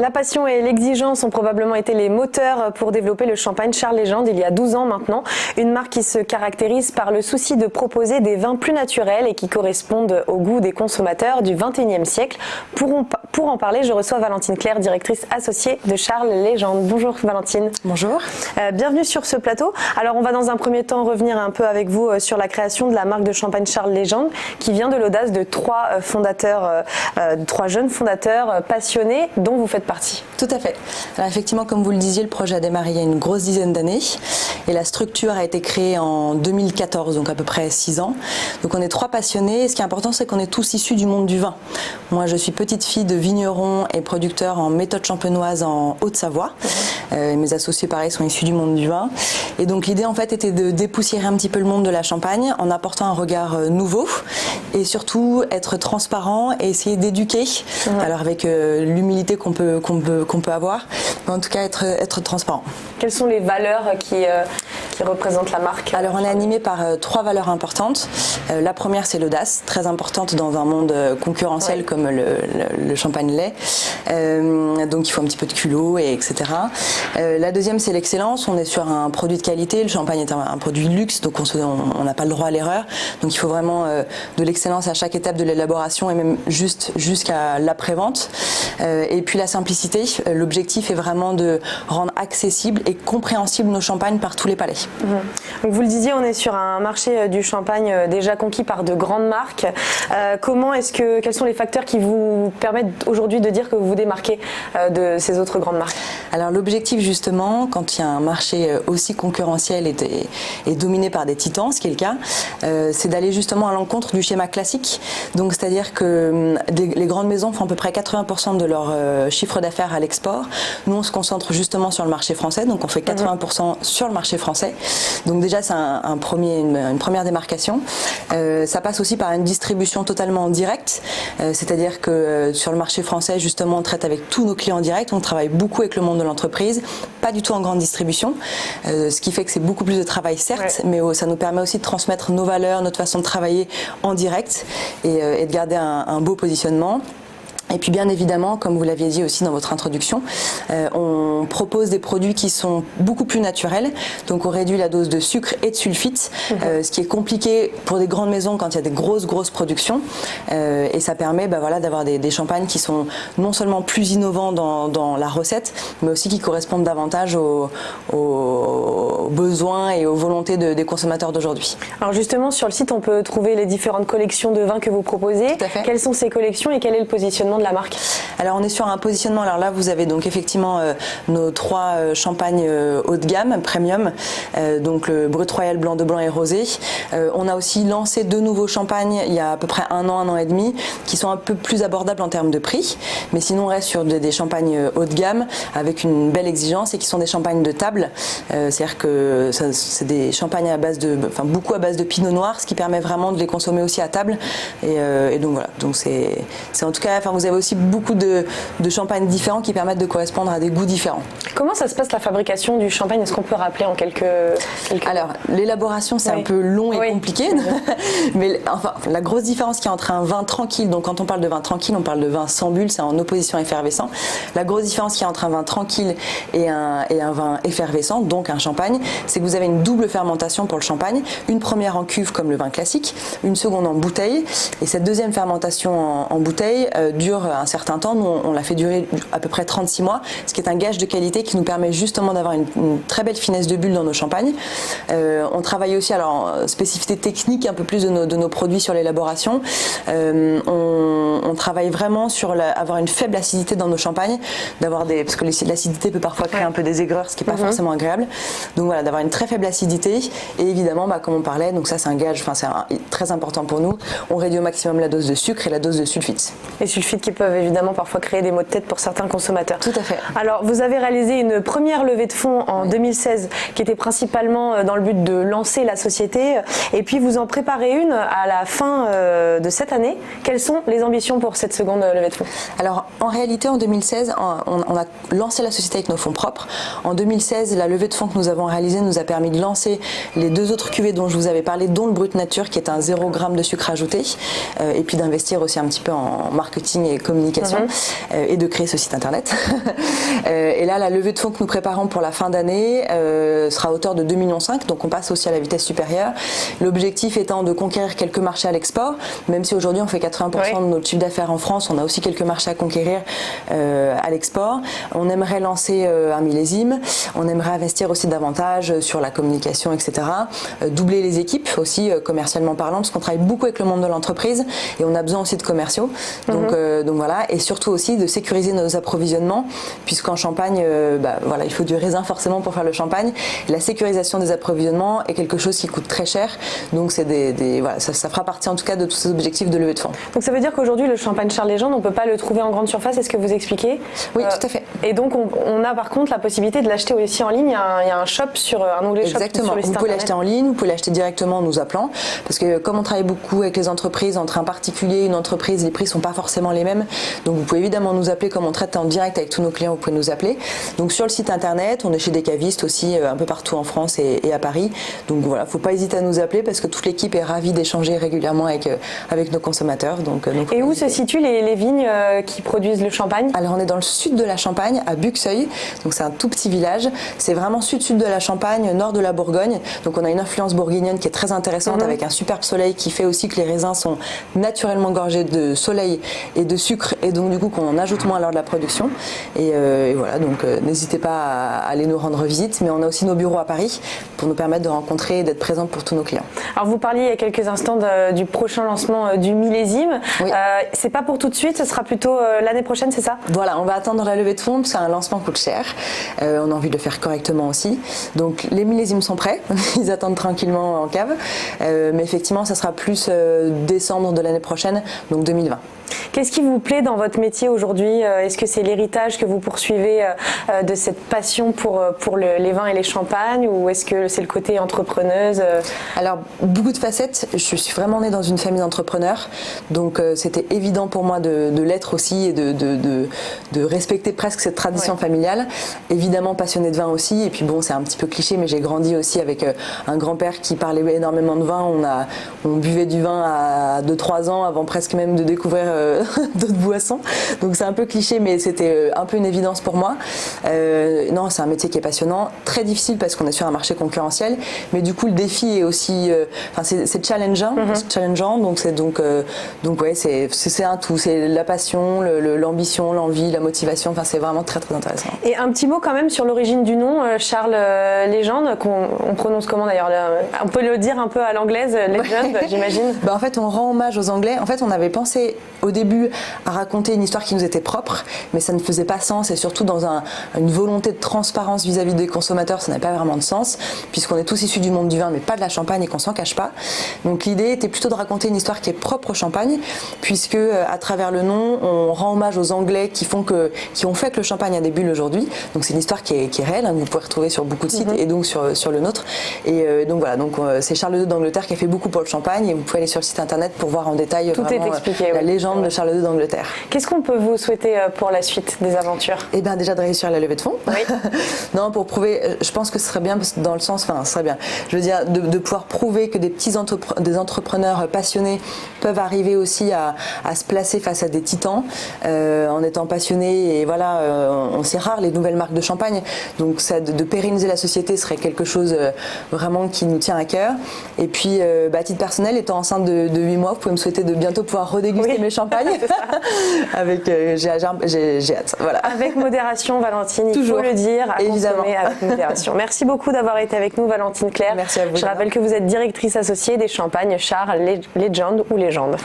La passion et l'exigence ont probablement été les moteurs pour développer le champagne Charles Légende il y a 12 ans maintenant. Une marque qui se caractérise par le souci de proposer des vins plus naturels et qui correspondent au goût des consommateurs du XXIe siècle. Pour en parler, je reçois Valentine Clerc, directrice associée de Charles Légende. Bonjour Valentine. Bonjour. Bienvenue sur ce plateau. Alors on va dans un premier temps revenir un peu avec vous sur la création de la marque de champagne Charles Légende qui vient de l'audace de trois jeunes fondateurs passionnés dont vous faites partie. Tout à fait. Alors effectivement, comme vous le disiez, le projet a démarré il y a une grosse dizaine d'années et la structure a été créée en 2014, donc à peu près 6 ans. Donc on est 3 passionnés et ce qui est important, c'est qu'on est tous issus du monde du vin. Moi, je suis petite fille de vigneron et producteur en méthode champenoise en Haute-Savoie. Mes associés, pareil, sont issus du monde du vin. Et donc l'idée, en fait, était de dépoussiérer un petit peu le monde de la Champagne en apportant un regard nouveau et surtout être transparent et essayer d'éduquer. Alors avec l'humilité qu'on peut avoir, mais en tout cas être transparent. Quelles sont les valeurs qui représentent la marque? Alors on est animé par 3 valeurs importantes. La première, c'est l'audace, très importante dans un monde concurrentiel comme le champagne lait. Donc il faut un petit peu de culot, etc. La deuxième, c'est l'excellence. On est sur un produit de qualité. Le champagne est un produit de luxe, donc on n'a pas le droit à l'erreur. Donc il faut vraiment de l'excellence à chaque étape de l'élaboration et même jusqu'à l'après-vente. Et puis la simplicité. L'objectif est vraiment de rendre accessible et compréhensible nos champagnes par tous les palais. Donc vous le disiez, on est sur un marché du champagne déjà conquis par de grandes marques. Quels sont les facteurs qui vous permettent aujourd'hui de dire que vous vous démarquez de ces autres grandes marques? Alors l'objectif justement, quand il y a un marché aussi concurrentiel et dominé par des titans, ce qui est le cas, c'est d'aller justement à l'encontre du schéma classique. Donc c'est-à-dire que les grandes maisons font à peu près 80% de leur chiffre d'affaires à l'export. Nous, on se concentre justement sur le marché français, donc on fait 80% sur le marché français. Donc déjà, c'est une première démarcation. Ça passe aussi par une distribution totalement directe, c'est-à-dire que sur le marché français, justement, on traite avec tous nos clients directs, on travaille beaucoup avec le monde de l'entreprise, pas du tout en grande distribution, ce qui fait que c'est beaucoup plus de travail, certes, mais ça nous permet aussi de transmettre nos valeurs, notre façon de travailler en direct et de garder un beau positionnement. Et puis bien évidemment, comme vous l'aviez dit aussi dans votre introduction, on propose des produits qui sont beaucoup plus naturels. Donc on réduit la dose de sucre et de sulfite, ce qui est compliqué pour des grandes maisons quand il y a des grosses productions. Et ça permet d'avoir des champagnes qui sont non seulement plus innovants dans la recette, mais aussi qui correspondent davantage aux besoins et aux volontés des consommateurs d'aujourd'hui. Alors justement, sur le site, on peut trouver les différentes collections de vins que vous proposez. Tout à fait. Quelles sont ces collections et quel est le positionnement de la marque? Alors on est sur un positionnement, alors là vous avez donc effectivement nos 3 champagnes haut de gamme, premium, donc le Brut Royal Blanc de Blanc et Rosé. On a aussi lancé 2 nouveaux champagnes il y a à peu près un an et demi, qui sont un peu plus abordables en termes de prix, mais sinon on reste sur des champagnes haut de gamme avec une belle exigence et qui sont des champagnes de table, c'est-à-dire que c'est des champagnes beaucoup à base de pinot noir, ce qui permet vraiment de les consommer aussi à table et donc voilà, donc c'est en tout cas, vous avez aussi beaucoup de champagnes différents qui permettent de correspondre à des goûts différents. Comment ça se passe la fabrication du champagne? Est-ce qu'on peut rappeler en quelques Alors, l'élaboration, c'est un peu long et compliqué, mais la grosse différence qu'il y a entre un vin tranquille, donc quand on parle de vin tranquille, on parle de vin sans bulle, c'est en opposition effervescent. La grosse différence qu'il y a entre un vin tranquille et un vin effervescent, donc un champagne, c'est que vous avez une double fermentation pour le champagne, une première en cuve comme le vin classique, une seconde en bouteille, et cette deuxième fermentation en bouteille dure un certain temps. Nous, on l'a fait durer à peu près 36 mois, ce qui est un gage de qualité qui nous permet justement d'avoir une très belle finesse de bulle dans nos champagnes. On travaille aussi, spécificité technique un peu plus de nos produits sur l'élaboration. On travaille vraiment sur avoir une faible acidité dans nos champagnes, parce que l'acidité peut parfois créer un peu des aigreurs, ce qui n'est pas forcément agréable. Donc voilà, d'avoir une très faible acidité et évidemment, comme on parlait, donc ça c'est un gage, c'est très important pour nous. On réduit au maximum la dose de sucre et la dose de sulfite. Les sulfites qui peuvent évidemment parfois créer des maux de tête pour certains consommateurs. Tout à fait. Alors, vous avez réalisé une première levée de fonds en 2016 qui était principalement dans le but de lancer la société et puis vous en préparez une à la fin de cette année. Quelles sont les ambitions pour cette seconde levée de fonds? Alors, en réalité, en 2016, on a lancé la société avec nos fonds propres. En 2016, la levée de fonds que nous avons réalisée commercialisé nous a permis de lancer les 2 autres cuvées dont je vous avais parlé, dont le Brut Nature qui est un 0 g de sucre ajouté, et puis d'investir aussi un petit peu en marketing et communication et de créer ce site internet. Et là, la levée de fonds que nous préparons pour la fin d'année sera à hauteur de 2,5 millions, donc on passe aussi à la vitesse supérieure. L'objectif étant de conquérir quelques marchés à l'export, même si aujourd'hui on fait 80% de notre chiffre d'affaires en France, on a aussi quelques marchés à conquérir à l'export. On aimerait lancer un millésime, on aimerait investir aussi davantage sur la communication, etc. Doubler les équipes aussi commercialement parlant, parce qu'on travaille beaucoup avec le monde de l'entreprise et on a besoin aussi de commerciaux. Donc voilà, et surtout aussi de sécuriser nos approvisionnements, puisqu'en Champagne, voilà, il faut du raisin forcément pour faire le champagne. Et la sécurisation des approvisionnements est quelque chose qui coûte très cher, donc c'est voilà, ça fera partie en tout cas de tous ces objectifs de levée de fonds. Donc ça veut dire qu'aujourd'hui le champagne Charles Légende, on ne peut pas le trouver en grande surface, est-ce que vous expliquez? Oui, tout à fait. Et donc on a par contre la possibilité de l'acheter aussi en ligne, il y a un shop un onglet shop sur le site internet. Vous pouvez l'acheter en ligne, vous pouvez l'acheter directement en nous appelant, parce que comme on travaille beaucoup avec les entreprises, entre un particulier et une entreprise, les prix ne sont pas forcément les mêmes, donc vous pouvez évidemment nous appeler, comme on traite en direct avec tous nos clients, vous pouvez nous appeler. Donc sur le site internet, on est chez des cavistes aussi un peu partout en France et à Paris, donc voilà, il ne faut pas hésiter à nous appeler parce que toute l'équipe est ravie d'échanger régulièrement avec nos consommateurs. Donc et où se situent les vignes qui produisent le champagne? Alors on est dans le sud de la Champagne, à Buxeuil, donc c'est un tout petit village, c'est vraiment sud-sud de la Champagne, nord de la Bourgogne, donc on a une influence bourguignonne qui est très intéressante avec un superbe soleil qui fait aussi que les raisins sont naturellement gorgés de soleil et de sucre et donc du coup qu'on en ajoute moins lors de la production et voilà, donc n'hésitez pas à aller nous rendre visite, mais on a aussi nos bureaux à Paris pour nous permettre de rencontrer et d'être présents pour tous nos clients. Alors vous parliez il y a quelques instants du prochain lancement du millésime. Oui. C'est pas pour tout de suite, ce sera plutôt l'année prochaine, c'est ça? Voilà, on va attendre la levée de fonds parce qu'un lancement coûte cher. On a envie de le faire correctement aussi. Donc les millésimes sont prêts, ils attendent tranquillement en cave. Mais effectivement, ça sera plus décembre de l'année prochaine, donc 2020. Qu'est-ce qui vous plaît dans votre métier aujourd'hui? Est-ce que c'est l'héritage que vous poursuivez de cette passion pour les vins et les champagnes, ou est-ce que c'est le côté entrepreneuse? Alors, beaucoup de facettes. Je suis vraiment née dans une famille d'entrepreneurs, donc c'était évident pour moi de l'être aussi et de respecter presque cette tradition familiale. Évidemment passionnée de vin aussi, et puis bon, c'est un petit peu cliché, mais j'ai grandi aussi avec un grand-père qui parlait énormément de vin. On buvait du vin à 2-3 ans avant presque même de découvrir d'autres boissons, donc c'est un peu cliché, mais c'était un peu une évidence pour moi. Non, c'est un métier qui est passionnant, très difficile parce qu'on est sur un marché concurrentiel, mais du coup le défi est aussi, c'est challengeant, donc ouais, c'est un tout, c'est la passion, l'ambition, l'envie, la motivation, enfin c'est vraiment très très intéressant. Et un petit mot quand même sur l'origine du nom, Charles Légende, qu'on prononce comment d'ailleurs? On peut le dire un peu à l'anglaise, Legend, j'imagine. En fait, on rend hommage aux Anglais. En fait, on avait pensé au début à raconter une histoire qui nous était propre, mais ça ne faisait pas sens, et surtout dans une volonté de transparence vis-à-vis des consommateurs, ça n'avait pas vraiment de sens, puisqu'on est tous issus du monde du vin, mais pas de la Champagne, et qu'on s'en cache pas. Donc l'idée était plutôt de raconter une histoire qui est propre au Champagne, puisque à travers le nom, on rend hommage aux Anglais qui ont fait que le Champagne a des bulles aujourd'hui. Donc c'est une histoire qui est réelle, que vous pouvez retrouver sur beaucoup de sites et donc sur le nôtre. Et donc voilà, c'est Charles II d'Angleterre qui a fait beaucoup pour le Champagne, et vous pouvez aller sur le site internet pour voir en détail tout vraiment est expliqué, la légende de Charles II d'Angleterre. Qu'est-ce qu'on peut vous souhaiter pour la suite des aventures? Eh bien déjà de réussir la levée de fonds. Oui. Non, pour prouver, je pense que ce serait bien dans le sens, ce serait bien, je veux dire, de pouvoir prouver que des entrepreneurs passionnés peuvent arriver aussi à se placer face à des titans en étant passionnés, et voilà, c'est rare les nouvelles marques de champagne, donc ça, de pérenniser la société serait quelque chose vraiment qui nous tient à cœur. Et puis à titre personnel, étant enceinte de 8 mois, vous pouvez me souhaiter de bientôt pouvoir redéguster mes champagnes. Avec j'ai hâte. Voilà. Avec modération, Valentine, toujours, il faut le dire, à évidemment. consommer avec modération. Merci beaucoup d'avoir été avec nous, Valentine Clerc. Merci à vous. Je rappelle que vous êtes directrice associée des champagnes Charles Legend ou Légende.